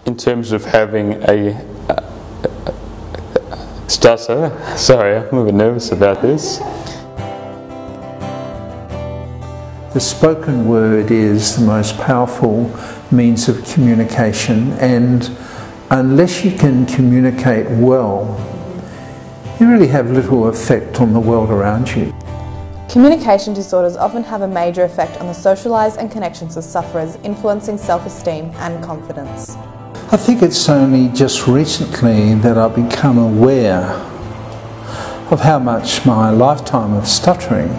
in terms of having a stutter. Sorry, I'm a bit nervous about this. The spoken word is the most powerful means of communication, and unless you can communicate well, you really have little effect on the world around you. Communication disorders often have a major effect on the social lives and connections of sufferers, influencing self-esteem and confidence. I think it's only just recently that I've become aware of how much my lifetime of stuttering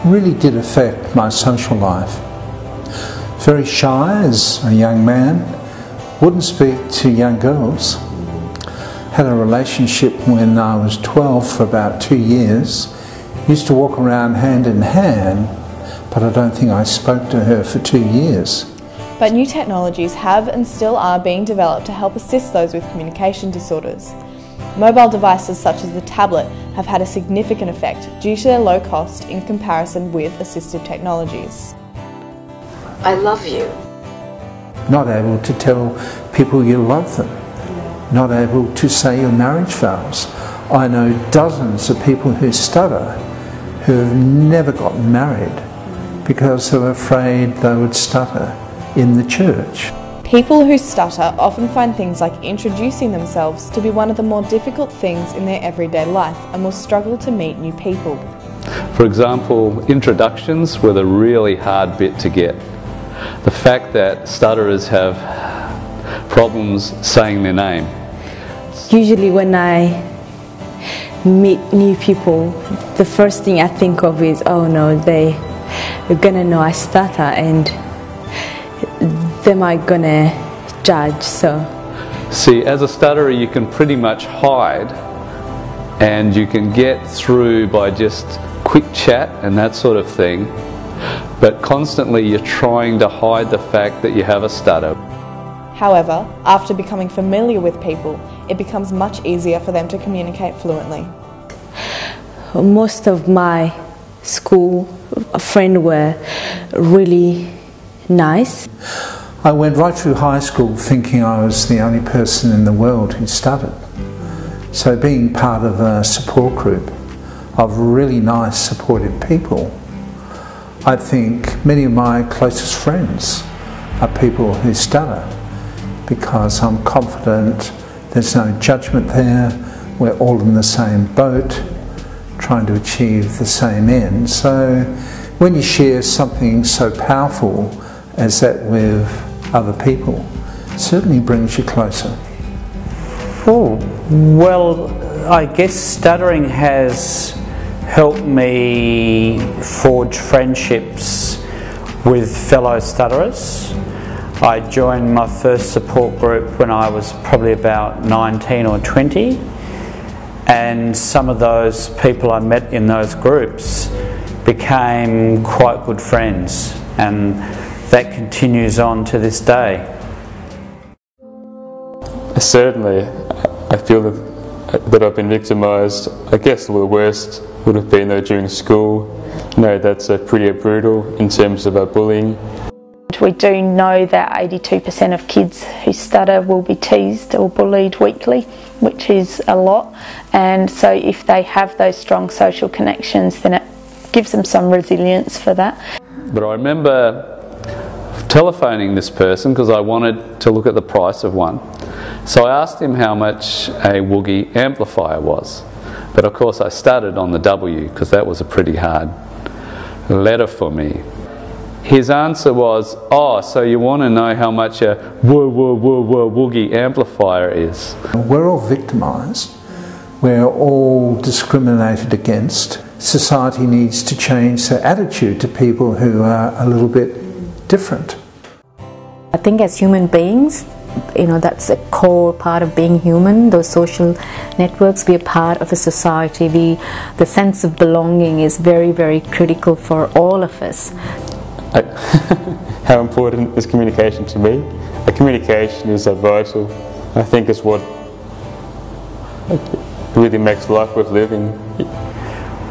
really did affect my social life. Very shy as a young man, wouldn't speak to young girls. Had a relationship when I was 12 for about 2 years. Used to walk around hand in hand, but I don't think I spoke to her for 2 years. But new technologies have and still are being developed to help assist those with communication disorders. Mobile devices such as the tablet have had a significant effect due to their low cost in comparison with assistive technologies. I love you. Not able to tell people you love them. Not able to say your marriage vows. I know dozens of people who stutter who have never gotten married because they were afraid they would stutter in the church. People who stutter often find things like introducing themselves to be one of the more difficult things in their everyday life and will struggle to meet new people. For example, introductions were the really hard bit to get. The fact that stutterers have problems saying their name. Usually when I meet new people, the first thing I think of is, oh no, they're gonna know I stutter and them are gonna judge. So see, as a stutterer you can pretty much hide, and you can get through by just quick chat and that sort of thing, but constantly you're trying to hide the fact that you have a stutter. However, after becoming familiar with people, it becomes much easier for them to communicate fluently. Most of my school friends were really nice. I went right through high school thinking I was the only person in the world who stuttered. So being part of a support group of really nice, supportive people, I think many of my closest friends are people who stutter, because I'm confident there's no judgment there, we're all in the same boat, trying to achieve the same end. So when you share something so powerful as that with other people, it certainly brings you closer. Oh, well, I guess stuttering has helped me forge friendships with fellow stutterers. I joined my first support group when I was probably about 19 or 20, and some of those people I met in those groups became quite good friends, and that continues on to this day. Certainly, I feel that I've been victimised. I guess the worst would have been though during school. No, that's pretty brutal in terms of bullying. We do know that 82% of kids who stutter will be teased or bullied weekly, which is a lot, and so if they have those strong social connections, then it gives them some resilience for that. But I remember telephoning this person because I wanted to look at the price of one. So I asked him how much a Woogie amplifier was, but of course I stuttered on the W because that was a pretty hard letter for me. His answer was, oh, so you want to know how much a Woogie amplifier is? We're all victimised. We're all discriminated against. Society needs to change their attitude to people who are a little bit different. I think as human beings, that's a core part of being human, those social networks. We are part of a society. The sense of belonging is very, very critical for all of us. How important is communication to me? Communication is vital. I think it's what really makes life worth living.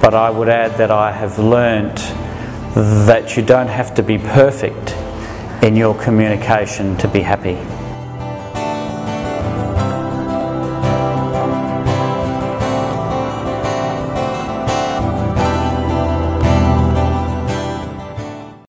But I would add that I have learnt that you don't have to be perfect in your communication to be happy.